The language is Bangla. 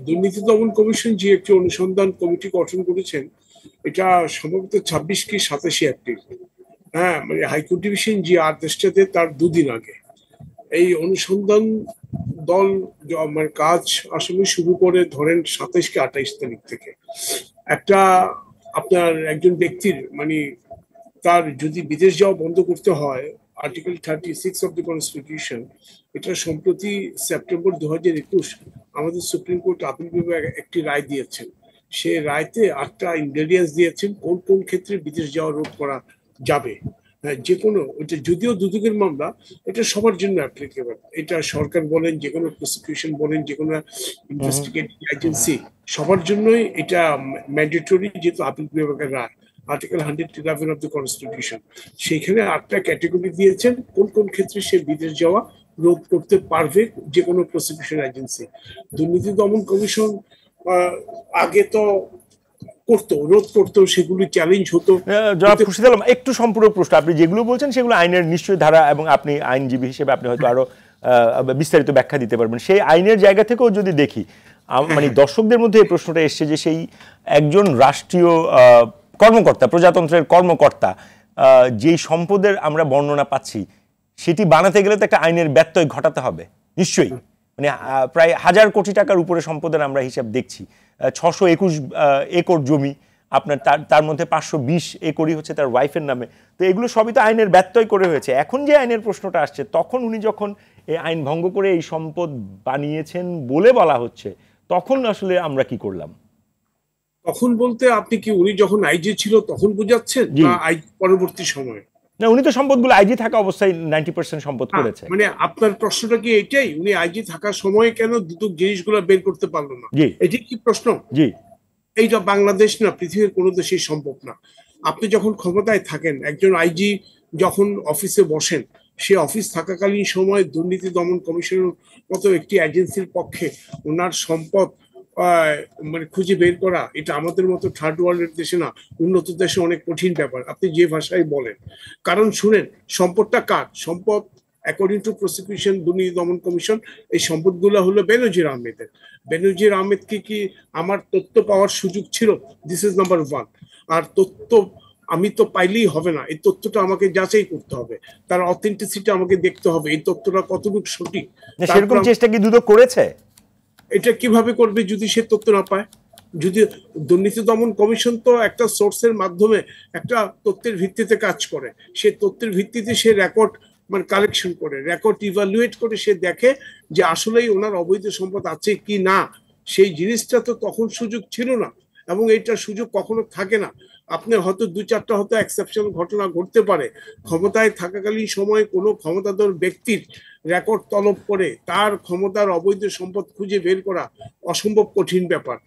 দুর্নীতি দমন কমিশন যে একটি অনুসন্ধান কমিটি গঠন করেছেন, এটা সম্ভবত 26 কি 87 এপ্রিল, হ্যাঁ, মানে হাইকোর্ট ডিভিশন যে আদেশটা দেয় তার দুদিন আগে এই অনুসন্ধান দল মানে কাজ আসলে শুরু করে ধরেন 27 কি 28 তারিখ থেকে। একটা আপনার একজন ব্যক্তির মানে তার যদি বিদেশ যাওয়া বন্ধ করতে হয়, আর্টিকেল 36 অফ দ্য কনস্টিটিউশন, এটা সম্প্রতি সেপ্টেম্বর 2021 আমাদের সুপ্রিম কোর্ট আপিল বিভাগ একটি রায় দিয়েছেন। সে রায়তে 8টা ইনগ্রেডিয়েন্টস দিয়েছেন কোন কোন ক্ষেত্রে বিদেশ যাওয়া রোধ করা যাবে। যে কোনো, এটা যদিও দুদকের মামলা, এটা সবার জন্য অ্যাপ্লিকেবল। এটা সরকার বলেন, যে কোনো প্রসিকিউশন বলেন, যে কোনো ইনভেস্টিগেটিং এজেন্সি, সবার জন্যই এটা ম্যান্ডেটরি, যেহেতু আপিল বিভাগের রায় আর্টিকেল 111 অফ দ্য কনস্টিটিউশন। সেইখানে 8টা ক্যাটাগরি দিয়েছেন কোন কোন ক্ষেত্রে সে বিদেশ যাওয়া রোধ করতে পারবে যে কোনো প্রসিকিউশন এজেন্সি। দুর্নীতি দমন কমিশন আগে তো করতো, রোধ করতো, সেগুলি চ্যালেঞ্জ হতো। জনাব খুরশিদ আলম, একটু সম্পূরক প্রশ্ন, আপনি যেগুলো বলছেন সেগুলো আইনের নিশ্চয়ই ধারা, এবং আপনি আইনজীবী হিসেবে আপনি হয়তো আরো বিস্তারিত ব্যাখ্যা দিতে পারবেন। সেই আইনের জায়গা থেকেও যদি দেখি, মানে দর্শকদের মধ্যে এই প্রশ্নটা এসছে যে সেই একজন রাষ্ট্রীয় কর্মকর্তা, প্রজাতন্ত্রের কর্মকর্তা, যেই সম্পদের আমরা বর্ণনা পাচ্ছি, সেটি বানাতে গেলে তো একটা আইনের ব্যত্যয় ঘটাতে হবে নিশ্চয়ই। মানে প্রায় 1000 কোটি টাকার উপরে সম্পদের আমরা হিসাব দেখছি। 621 একর জমি আপনার, তার মধ্যে 520 একরই হচ্ছে তার ওয়াইফের নামে। তো এগুলো সবই তো আইনের ব্যত্যয় করে হয়েছে। এখন যে আইনের প্রশ্নটা আসছে, তখন উনি যখন এই আইন ভঙ্গ করে এই সম্পদ বানিয়েছেন বলে বলা হচ্ছে, তখন আসলে আমরা কি করলাম? তখন বলতে আপনি কি উনি যখন আইজি ছিল তখন বুঝাচ্ছেন, না পরবর্তী সময়? না, উনি তো সম্পদগুলো আইজি থাকা অবস্থায় 90% সম্পদ করেছে। মানে আপনার প্রশ্নটা কি এটাই, উনি আইজি থাকার সময় কেন দুদক জিনিসগুলো বের করতে পারলো না, এটি কি প্রশ্ন? জি, এইটা বাংলাদেশ না, পৃথিবীর কোনো দেশেই সম্ভব না। আপনি যখন ক্ষমতায় থাকেন, একজন আইজি যখন অফিসে বসেন, সে অফিস থাকাকালীন সময় দুর্নীতি দমন কমিশনের মতো একটি এজেন্সির পক্ষে ওনার সম্পদ মানে খুঁজে বের করা, এটা আমাদের মতো থার্ড ওয়ার্ল্ডের দেশে না, উন্নত দেশে অনেক কঠিন ব্যাপার, আপনি যে ভাষায় বলেন। কারণ শুনেন, সম্পদটা কার সম্পদ? অ্যাকর্ডিং টু প্রসিকিউশন, দুর্নীতি দমন কমিশন, এই সম্পদগুলো হলো বেনজির আহমেদের। বেনজির আহমেদকে কি আমার তথ্য পাওয়ার সুযোগ ছিল? This is number 1। আর তথ্য আমি তো পাইলেই হবে না, এই তথ্যটা আমাকে যাচাই করতে হবে, তার অথেন্টিসিটি আমাকে দেখতে হবে, এই তথ্যটা কতটুকু সঠিক। সেরকম চেষ্টা কি দুদক করেছে? এটা কিভাবে করবে যদি সে তথ্য না পায়? যদি দুর্নীতি দমন কমিশন তো একটা সোর্সের মাধ্যমে একটা তথ্যের ভিত্তিতে কাজ করে, সে তথ্যের ভিত্তিতে সে রেকর্ড মানে কালেকশন করে, রেকর্ড ইভালুয়েট করে, সে দেখে যে আসলেই ওনার অবৈধ সম্পদ আছে কি না। সেই জিনিসটা তো তখন সুযোগ ছিল না, এবং এইটার সুযোগ কখনো থাকে না। আপনি হয়তো 2-4টা হয়তো এক্সেপশন ঘটনা ঘটতে পারে, ক্ষমতায় থাকাকালীন সময়ে কোনো ক্ষমতাধর ব্যক্তির রেকর্ড তলব করে তার ক্ষমতার অবৈধ সম্পদ খুঁজে বের করা অসম্ভব কঠিন ব্যাপার।